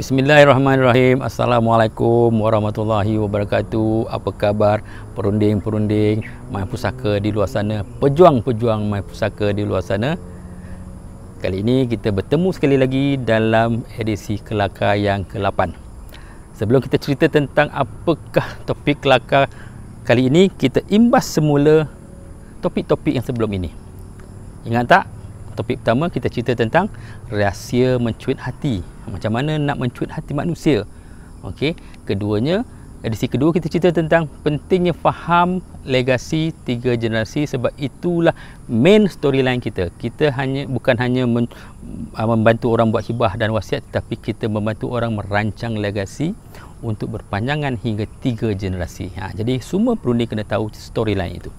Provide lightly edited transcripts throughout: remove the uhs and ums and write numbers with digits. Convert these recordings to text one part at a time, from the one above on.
Bismillahirrahmanirrahim. Assalamualaikum warahmatullahi wabarakatuh. Apa khabar perunding-perunding My Pusaka di luar sana, pejuang-pejuang My Pusaka di luar sana? Kali ini kita bertemu sekali lagi dalam edisi Kelakar yang ke-8. Sebelum kita cerita tentang apakah topik kelakar kali ini, kita imbas semula topik-topik yang sebelum ini. Ingat tak? Topik pertama kita cerita tentang rahsia mencuit hati. Macam mana nak mencuit hati manusia. Okey. Keduanya, edisi kedua kita cerita tentang pentingnya faham legasi 3 generasi, sebab itulah main storyline kita. Kita bukan hanya membantu orang buat hibah dan wasiat, tetapi kita membantu orang merancang legasi untuk berpanjangan hingga 3 generasi. Jadi semua perunding kena tahu storyline itu.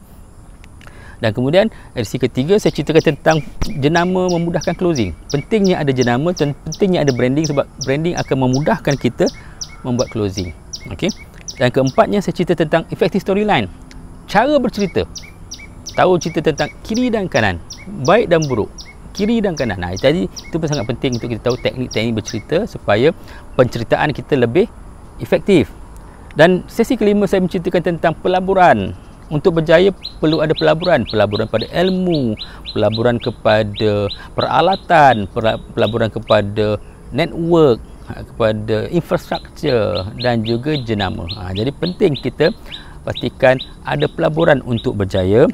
Dan kemudian edisi ketiga saya ceritakan tentang jenama memudahkan closing. Pentingnya ada jenama dan pentingnya ada branding, sebab branding akan memudahkan kita membuat closing. Okey. Dan keempatnya saya cerita tentang effective storyline. Cara bercerita. Tahu cerita tentang kiri dan kanan, baik dan buruk, kiri dan kanan. Jadi itu pun sangat penting untuk kita tahu teknik-teknik bercerita supaya penceritaan kita lebih efektif. Dan sesi kelima saya menceritakan tentang pelaburan. Untuk berjaya perlu ada pelaburan pada ilmu, pelaburan kepada peralatan, pelaburan kepada network, kepada infrastruktur dan juga jenama. Jadi penting kita pastikan ada pelaburan untuk berjaya.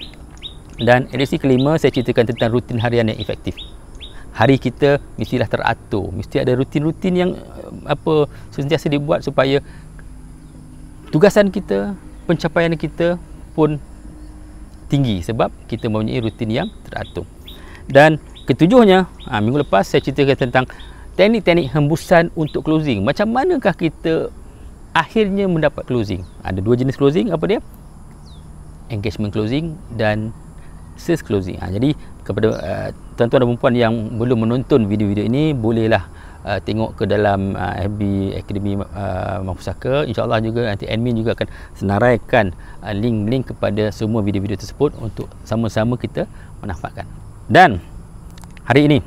Dan edisi kelima saya ceritakan tentang rutin harian yang efektif. Hari kita mestilah teratur, mesti ada rutin-rutin yang sentiasa dibuat supaya tugasan kita, pencapaian kita pun tinggi, sebab kita mempunyai rutin yang teratur. Dan ketujuhnya, minggu lepas saya ceritakan tentang teknik-teknik hembusan untuk closing. Macam manakah kita akhirnya mendapat closing? Ada 2 jenis closing. Apa dia? Engagement closing dan sales closing. Jadi kepada tuan-tuan dan puan yang belum menonton video-video ini, bolehlah tengok ke dalam FB Akademi My Pusaka. InsyaAllah juga nanti admin juga akan senaraikan link-link kepada semua video-video tersebut untuk sama-sama kita manfaatkan. Dan hari ini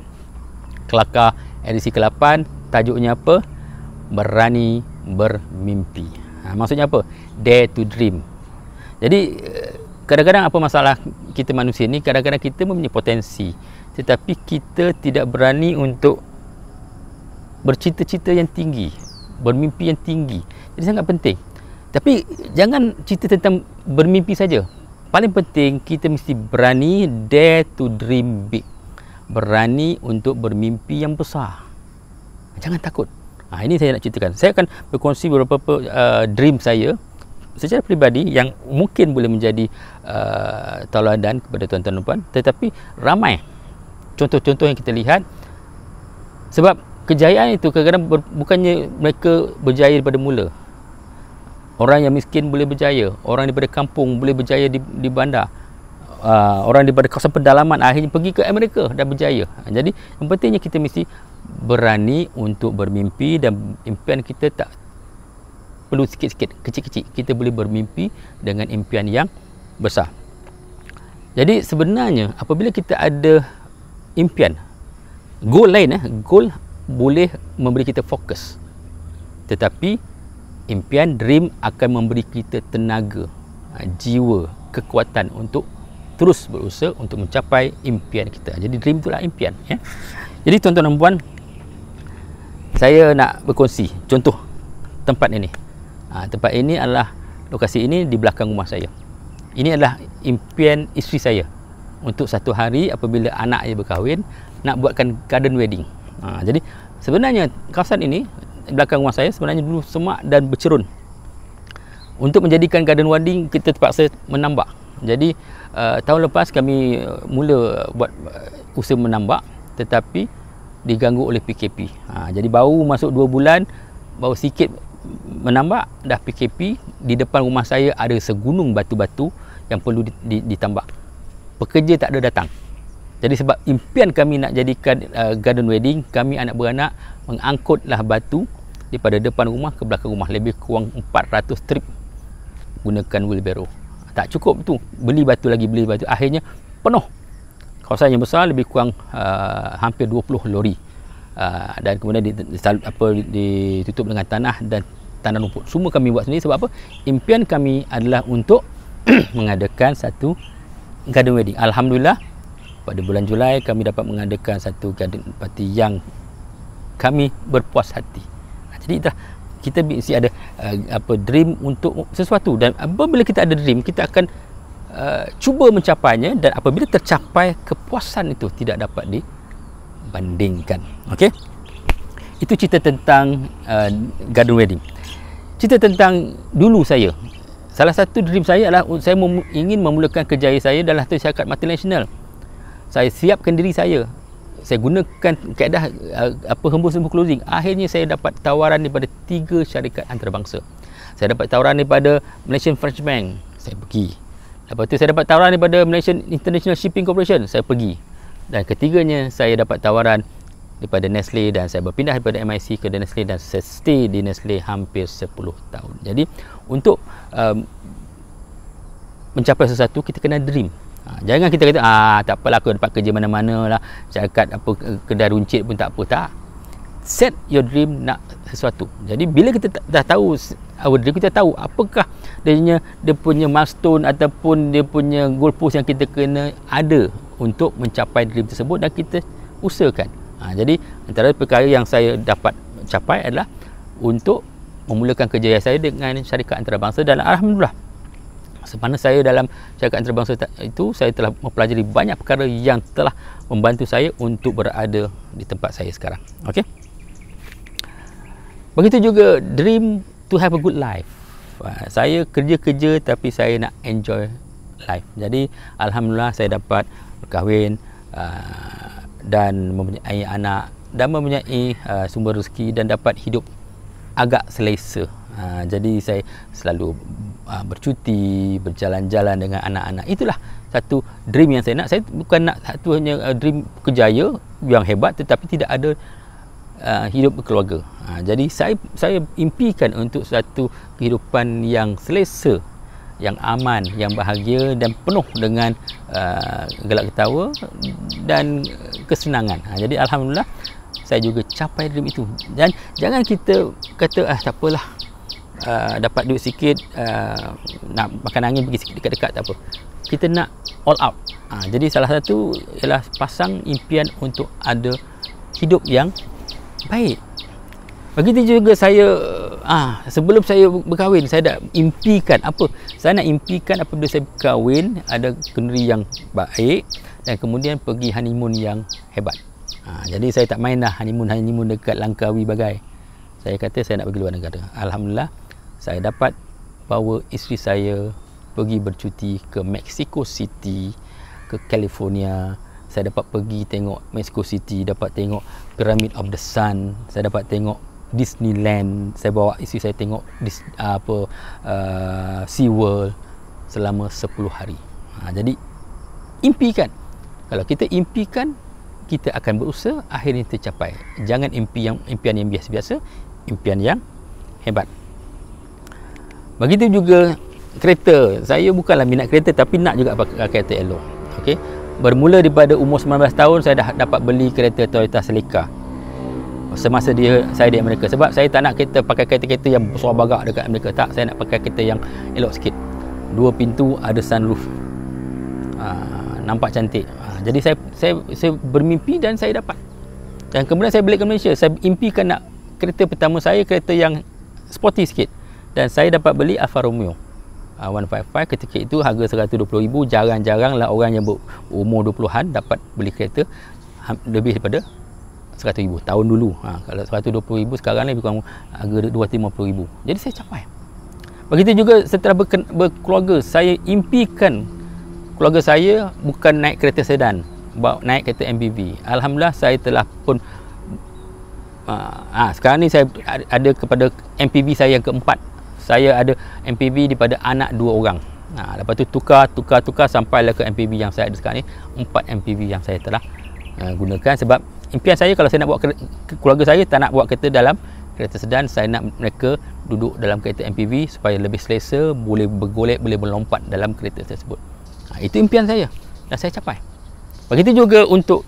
Kelakar edisi ke-8, tajuknya apa? Berani bermimpi. Maksudnya apa? Dare to dream. Jadi kadang-kadang apa masalah kita manusia ni, kadang-kadang kita mempunyai potensi, tetapi kita tidak berani untuk bercita-cita yang tinggi, bermimpi yang tinggi. Jadi sangat penting. Tapi jangan cerita tentang bermimpi saja. Paling penting kita mesti berani, dare to dream big. Berani untuk bermimpi yang besar. Jangan takut. Ini saya nak ceritakan. Saya akan berkongsi beberapa dream saya secara peribadi yang mungkin boleh menjadi tauladan kepada tuan-tuan dan puan, tetapi ramai contoh-contoh yang kita lihat. Sebab kejayaan itu kadang-kadang bukannya mereka berjaya daripada mula. Orang yang miskin boleh berjaya, orang daripada kampung boleh berjaya di bandar, orang daripada kawasan pedalaman akhirnya pergi ke Amerika dan berjaya. Jadi yang pentingnya kita mesti berani untuk bermimpi, dan impian kita tak perlu sikit-sikit, kecil-kecil. Kita boleh bermimpi dengan impian yang besar. Jadi sebenarnya apabila kita ada impian, goal lain, goal boleh memberi kita fokus, tetapi impian, dream akan memberi kita tenaga, jiwa, kekuatan untuk terus berusaha untuk mencapai impian kita. Jadi dream itulah impian, ya. Jadi tuan-tuan dan puan, saya nak berkongsi contoh tempat ini. Tempat ini adalah, lokasi ini di belakang rumah saya. Ini adalah impian isteri saya untuk satu hari apabila anak dia berkahwin, nak buatkan garden wedding. Jadi sebenarnya kawasan ini belakang rumah saya sebenarnya dulu semak dan bercerun. Untuk menjadikan garden wedding kita terpaksa menambak. Jadi tahun lepas kami mula buat usaha menambak, tetapi diganggu oleh PKP. Jadi baru masuk 2 bulan, baru sikit menambak, dah PKP. Di depan rumah saya ada segunung batu-batu yang perlu ditambak. Pekerja tak ada datang. Jadi sebab impian kami nak jadikan garden wedding, kami anak beranak mengangkutlah batu daripada depan rumah ke belakang rumah, lebih kurang 400 trip gunakan wheelbarrow. Tak cukup tu, beli batu lagi, akhirnya penuh. Kawasan yang besar, lebih kurang hampir 20 lori. dan kemudian ditutup dengan tanah dan tanah rumput. Semua kami buat sendiri. Sebab apa? Impian kami adalah untuk mengadakan satu garden wedding. Alhamdulillah, pada bulan Julai kami dapat mengadakan satu garden party yang kami berpuas hati. Jadi kita mesti ada dream untuk sesuatu, dan apabila kita ada dream, kita akan cuba mencapainya, dan apabila tercapai, kepuasan itu tidak dapat dibandingkan. Okey, itu cerita tentang garden wedding. Cerita tentang dulu saya, salah satu dream saya adalah saya ingin memulakan kerjaya saya dalam satu syarikat multinasional. Saya siapkan diri saya gunakan kaedah hembus closing. Akhirnya saya dapat tawaran daripada 3 syarikat antarabangsa. Saya dapat tawaran daripada Malaysian French Bank, saya pergi. Lepas tu saya dapat tawaran daripada Malaysian International Shipping Corporation, saya pergi. Dan ketiganya saya dapat tawaran daripada Nestle, dan saya berpindah daripada MIC ke Nestle, dan saya stay di Nestle hampir 10 tahun. Jadi untuk mencapai sesuatu, kita kena dream. Jangan kita kata tak apalah, aku dapat kerja mana-mana lah, syarikat kedai runcit pun tak apa. Tak, set your dream nak sesuatu. Jadi bila kita dah tahu our dream, kita tahu apakah dia punya milestone ataupun dia punya goal post yang kita kena ada untuk mencapai dream tersebut, dan kita usahakan. Jadi antara perkara yang saya dapat capai adalah untuk memulakan kerjaya saya dengan syarikat antarabangsa, dan alhamdulillah, semana saya dalam syarikat antarabangsa itu, saya telah mempelajari banyak perkara yang telah membantu saya untuk berada di tempat saya sekarang. Okey. Begitu juga dream to have a good life. Saya kerja-kerja tapi saya nak enjoy life. Jadi alhamdulillah saya dapat berkahwin dan mempunyai anak dan mempunyai sumber rezeki dan dapat hidup agak selesa. Jadi saya selalu bercuti, berjalan-jalan dengan anak-anak. Itulah satu dream yang saya nak. Saya bukan nak satu hanya dream kerjaya yang hebat, tetapi tidak ada hidup berkeluarga. Jadi saya impikan untuk satu kehidupan yang selesa, yang aman, yang bahagia dan penuh dengan gelak ketawa dan kesenangan. Jadi alhamdulillah saya juga capai dream itu. Dan jangan kita kata tak apalah, dapat duit sikit, nak makan angin pergi sikit dekat-dekat, tak apa. Kita nak all out. Jadi salah satu ialah pasang impian untuk ada hidup yang baik. Begitu juga saya sebelum saya berkahwin, saya dah impikan apa? Saya nak impikan apabila saya berkahwin ada kenduri yang baik dan kemudian pergi honeymoon yang hebat. Jadi saya tak main dah honeymoon dekat Langkawi Bagai. Saya kata saya nak pergi luar negara. Alhamdulillah saya dapat bawa isteri saya pergi bercuti ke Mexico City, ke California. Saya dapat pergi tengok Mexico City, dapat tengok Pyramid of the Sun, saya dapat tengok Disneyland. Saya bawa isteri saya tengok SeaWorld selama 10 hari. Jadi impikan. Kalau kita impikan, kita akan berusaha, akhirnya tercapai. Jangan impian yang biasa-biasa, impian yang hebat. Begitu juga kereta. Saya bukanlah minat kereta, tapi nak juga pakai kereta elok. Okey. Bermula daripada umur 19 tahun saya dah dapat beli kereta Toyota Celica semasa saya di Amerika. Sebab saya tak nak pakai kereta-kereta yang besar bagak dekat Amerika. Tak, saya nak pakai kereta yang elok sikit. 2 pintu, ada sunroof. Nampak cantik. Jadi saya bermimpi dan saya dapat. Dan kemudian saya balik ke Malaysia. Saya impikan nak kereta pertama saya, kereta yang sporty sikit. Dan saya dapat beli Alfa Romeo 155. Ketika itu harga 120,000. Jarang-jaranglah orang yang berumur 20-an dapat beli kereta lebih daripada 100,000 tahun dulu. Kalau 120,000 sekarang lebih kurang harga 250,000. Jadi saya capai. Begitu juga setelah berkeluarga, saya impikan keluarga saya bukan naik kereta sedan, naik kereta MPV. Alhamdulillah saya telah pun sekarang ni saya ada kepada MPV saya yang keempat. Saya ada MPV daripada anak 2 orang. Lepas tu tukar sampailah ke MPV yang saya ada sekarang ni. 4 MPV yang saya telah gunakan. Sebab impian saya, kalau saya nak bawa keluarga saya, tak nak bawa kereta dalam kereta sedan. Saya nak mereka duduk dalam kereta MPV supaya lebih selesa, boleh bergolek, boleh melompat dalam kereta tersebut. Itu impian saya dan saya capai. Begitu juga untuk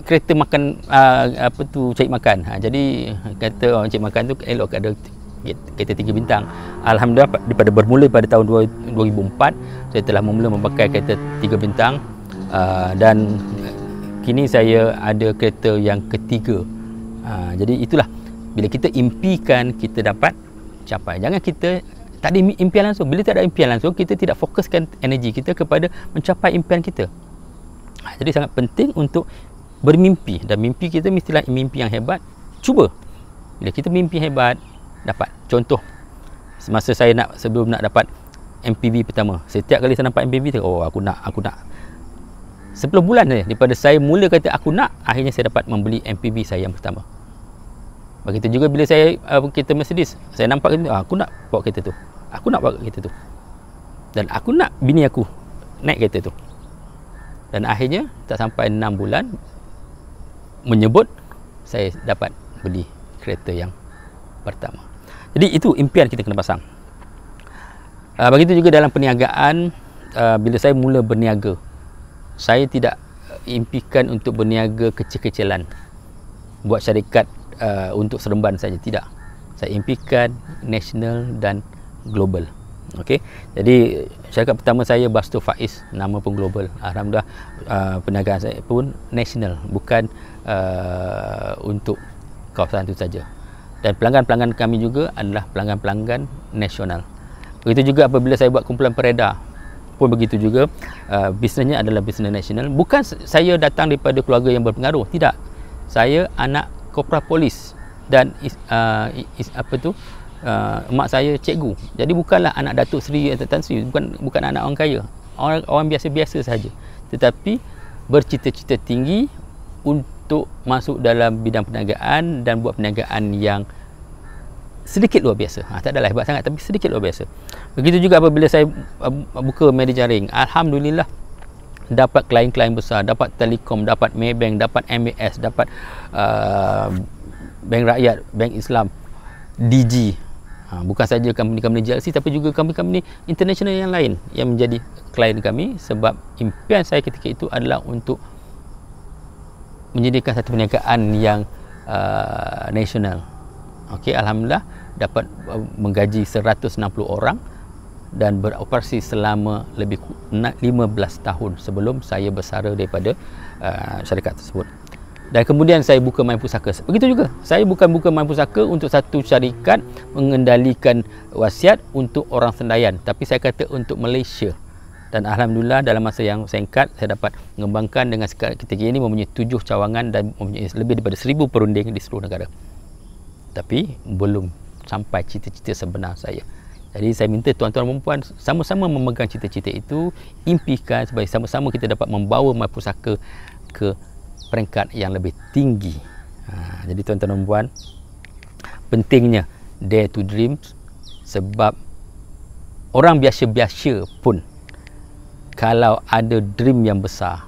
kereta makan apa tu, cari makan. Jadi kata orang cari makan tu elok ada kereta 3 bintang. Alhamdulillah daripada bermula pada tahun 2004 saya telah mula memakai kereta 3 bintang, dan kini saya ada kereta yang ketiga. Jadi itulah, bila kita impikan kita dapat capai. Jangan kita tak ada impian langsung. Bila tak ada impian langsung, kita tidak fokuskan energi kita kepada mencapai impian kita. Jadi sangat penting untuk bermimpi, dan mimpi kita mestilah mimpi yang hebat. Cuba. Bila kita mimpi hebat, dapat. Contoh, semasa saya sebelum nak dapat MPV pertama, setiap kali saya nampak MPV tu, aku nak 10 bulan saja daripada saya mula kata aku nak, akhirnya saya dapat membeli MPV saya yang pertama. Begitu juga bila saya kereta Mercedes, saya nampak kereta, aku nak bawa kereta tu, aku nak bawa kereta tu, dan aku nak bini aku naik kereta tu. Dan akhirnya tak sampai 6 bulan menyebut saya dapat beli kereta yang pertama. Jadi itu impian kita kena pasang. Begitu juga dalam perniagaan. Bila saya mula berniaga, saya tidak impikan untuk berniaga kecil-kecilan, buat syarikat untuk Seremban saja, tidak. Saya impikan nasional dan global. Okey. Jadi syarikat pertama saya Basto Faiz, nama pun global. Alhamdulillah perniagaan saya pun nasional, bukan untuk kawasan itu saja. Dan pelanggan-pelanggan kami juga adalah pelanggan-pelanggan nasional. Begitu juga apabila saya buat kumpulan peredar pun begitu juga, bisnesnya adalah bisnes nasional. Bukan saya datang daripada keluarga yang berpengaruh, tidak. Saya anak korporal polis dan mak saya cikgu. Jadi bukanlah anak Datuk Seri atau Tan Sri, bukan anak orang kaya. Orang biasa-biasa saja. Tetapi bercita-cita tinggi untuk masuk dalam bidang perniagaan dan buat perniagaan yang sedikit luar biasa. Tak adalah hebat sangat, tapi sedikit luar biasa. Begitu juga apabila saya buka media jaring, alhamdulillah dapat klien-klien besar, dapat Telekom, dapat Maybank, dapat MAS, dapat Bank Rakyat, Bank Islam, DG. Bukan saja company-company JLC, tapi juga company-company international yang lain yang menjadi klien kami, sebab impian saya ketika itu adalah untuk menyediakan satu perniagaan yang nasional. Okey, alhamdulillah dapat menggaji 160 orang dan beroperasi selama lebih 15 tahun sebelum saya bersara daripada syarikat tersebut. Dan kemudian saya buka Main Pusaka. Begitu juga, saya bukan buka Main Pusaka untuk satu syarikat mengendalikan wasiat untuk orang Sendayan, tapi saya kata untuk Malaysia. Dan alhamdulillah dalam masa yang singkat saya dapat mengembangkan dengan ketika ini mempunyai 7 cawangan dan mempunyai lebih daripada 1000 perunding di seluruh negara. Tapi belum sampai cita-cita sebenar saya. Jadi saya minta tuan-tuan dan puan sama-sama memegang cita-cita itu, impikan supaya sama-sama kita dapat membawa Main Pusaka ke peringkat yang lebih tinggi. Jadi tuan-tuan dan puan, pentingnya dare to dream, sebab orang biasa-biasa pun kalau ada dream yang besar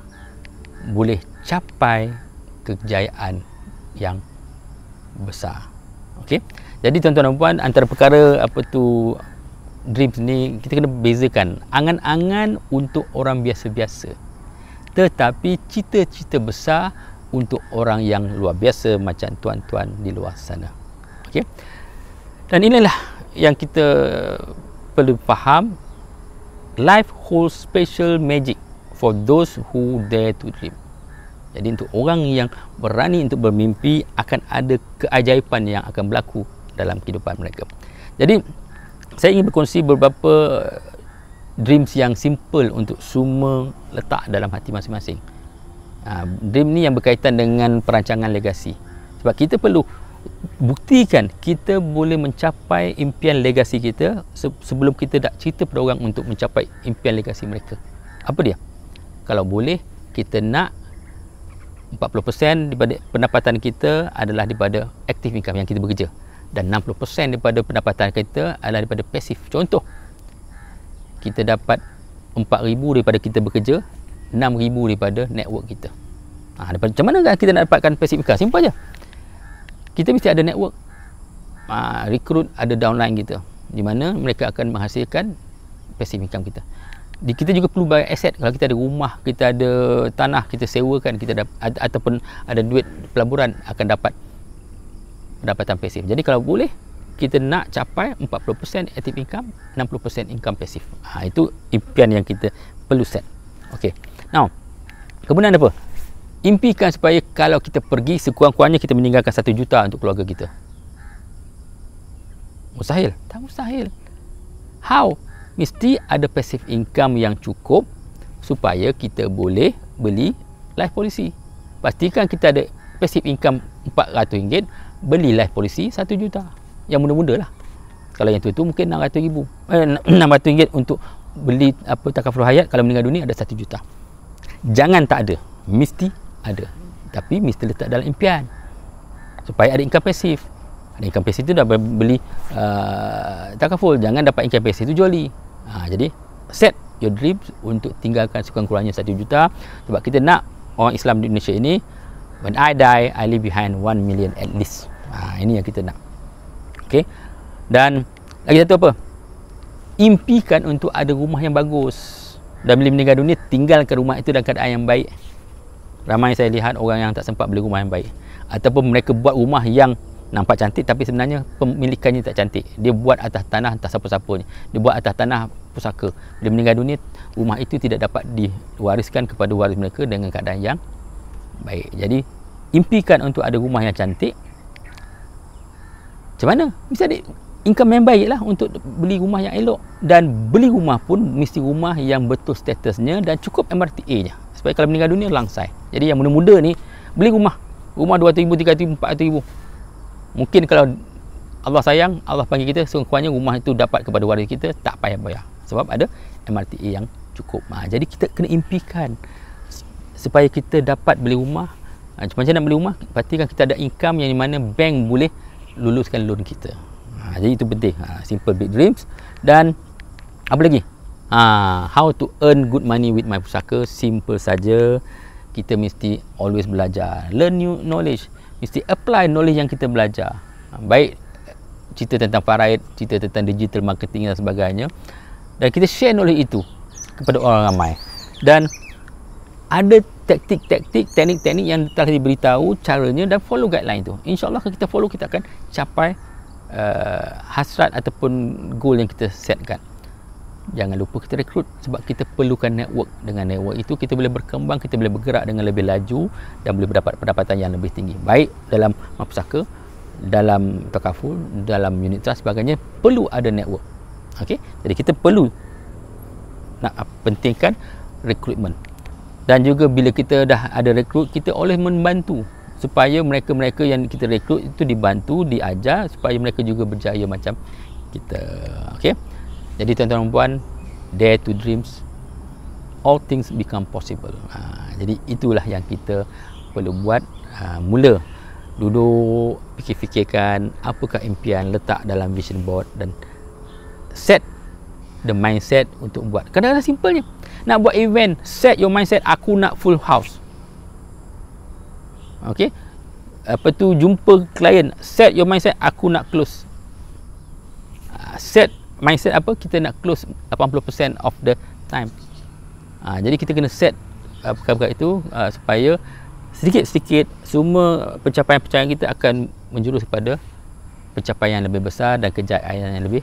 boleh capai kejayaan yang besar. Okey. Jadi tuan-tuan dan puan, antara perkara dreams ni kita kena bezakan. Angan-angan untuk orang biasa-biasa, tetapi cita-cita besar untuk orang yang luar biasa macam tuan-tuan di luar sana. Okey. Dan inilah yang kita perlu faham. Life holds special magic for those who dare to dream. Jadi untuk orang yang berani untuk bermimpi, akan ada keajaiban yang akan berlaku dalam kehidupan mereka. Jadi saya ingin berkongsi beberapa dreams yang simple untuk semua letak dalam hati masing-masing. Dream ni yang berkaitan dengan perancangan legasi. Sebab kita perlu buktikan kita boleh mencapai impian legasi kita sebelum kita nak cerita pada orang untuk mencapai impian legasi mereka. Apa dia? Kalau boleh, kita nak 40% daripada pendapatan kita adalah daripada active income yang kita bekerja, dan 60% daripada pendapatan kita adalah daripada pasif. Contoh, kita dapat 4,000 daripada kita bekerja, 6,000 daripada network kita. Macam mana kita nak dapatkan passive income? Simple je. Kita mesti ada network. Recruit ada downline kita, di mana mereka akan menghasilkan passive income kita. Kita juga perlu bayar aset. Kalau kita ada rumah, kita ada tanah, kita sewakan, kita ataupun ada duit pelaburan, akan dapat pendapatan pasif. Jadi kalau boleh, kita nak capai 40% active income, 60% income pasif. Itu impian yang kita perlu set. Okey. Now, kemudian apa? Impikan supaya kalau kita pergi, sekurang-kurangnya kita meninggalkan 1 juta untuk keluarga kita. Mustahil? Tak mustahil. How? Mesti ada passive income yang cukup supaya kita boleh beli life policy. Pastikan kita ada passive income RM400, beli life policy 1 juta. Yang muda-muda lah. Kalau yang tu mungkin RM600 untuk beli takaful hayat. Kalau meninggal dunia ada 1 juta. Jangan tak ada, mesti ada. Tapi mesti letak dalam impian supaya ada income pasif. Ada income pasif tu dah beli takaful. Jangan dapat income pasif tu juali. Jadi set your dreams untuk tinggalkan sekurang-kurangnya 1 juta. Sebab kita nak orang Islam di Indonesia ini, when I die, I leave behind 1 million at least. Ini yang kita nak. Okay. Dan lagi satu apa? Impikan untuk ada rumah yang bagus. Dan bila meninggal dunia, tinggalkan rumah itu dalam keadaan yang baik. Ramai saya lihat orang yang tak sempat beli rumah yang baik. Ataupun mereka buat rumah yang nampak cantik tapi sebenarnya pemilikannya tak cantik. Dia buat atas tanah entah siapa-siapanya. Dia buat atas tanah pusaka. Bila meninggal dunia, rumah itu tidak dapat diwariskan kepada waris mereka dengan keadaan yang baik. Jadi, impikan untuk ada rumah yang cantik. Macam mana? Mesti ada income yang baik lah untuk beli rumah yang elok. Dan beli rumah pun mesti rumah yang betul statusnya dan cukup MRTA nya. Supaya kalau meninggal dunia langsai. Jadi yang muda-muda ni beli rumah 200,000, 300,000, 400,000. Mungkin kalau Allah sayang, Allah panggil kita, sekurang-kurangnya rumah itu dapat kepada waris kita, tak payah bayar. Sebab ada MRTA yang cukup. Jadi kita kena impikan supaya kita dapat beli rumah. Macam mana nak beli rumah? Pastikan kita ada income yang di mana bank boleh luluskan loan kita. Jadi itu penting. Simple big dreams. Dan apa lagi? How to earn good money with My Pusaka. Simple saja. Kita mesti always belajar. Learn new knowledge. Mesti apply knowledge yang kita belajar. Baik cerita tentang Faraid, cerita tentang digital marketing dan sebagainya. Dan kita share knowledge itu kepada orang ramai. Dan ada taktik-taktik, teknik-teknik yang telah diberitahu caranya dan follow guideline tu. InsyaAllah kalau kita follow, kita akan capai hasrat ataupun goal yang kita setkan. Jangan lupa kita rekrut sebab kita perlukan network. Dengan network itu kita boleh berkembang, kita boleh bergerak dengan lebih laju dan boleh mendapat pendapatan yang lebih tinggi. Baik dalam pusaka, dalam takaful, dalam unit trust sebagainya, perlu ada network. Okey, jadi kita perlu nak pentingkan rekrutmen. Dan juga bila kita dah ada rekrut, kita oleh membantu supaya mereka-mereka yang kita rekrut itu dibantu, diajar supaya mereka juga berjaya macam kita. Okey. Jadi tuan-tuan dan puan, dare to dreams, all things become possible. Jadi itulah yang kita perlu buat. Mula duduk, fikir-fikirkan apakah impian, letak dalam vision board dan set the mindset untuk buat. Kadang-kadang simpelnya, nak buat event, set your mindset, aku nak full house. Okey. Jumpa klien, set your mindset, aku nak close. Set mindset apa? Kita nak close 80% of the time. Jadi kita kena set perkara-perkara itu supaya sedikit-sedikit semua pencapaian-pencapaian kita akan menjurus kepada pencapaian yang lebih besar dan kejayaan yang lebih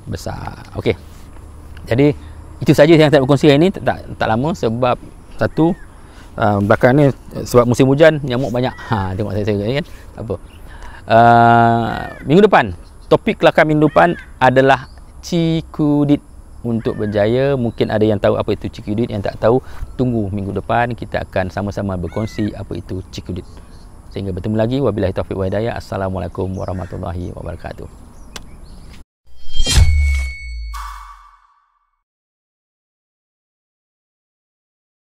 besar. Okey. Jadi itu saja yang saya nak berkongsi hari ini. Tak lama sebab satu belakang ni sebab musim hujan, nyamuk banyak. Tengok saya kan. Tak apa. Minggu depan, topik kelakar minggu depan adalah Cikudit. Untuk berjaya, mungkin ada yang tahu apa itu Cikudit, yang tak tahu, tunggu minggu depan kita akan sama-sama berkongsi apa itu Cikudit. Sehingga bertemu lagi. Wabillahi taufiq wa hidayah. Assalamualaikum warahmatullahi wabarakatuh.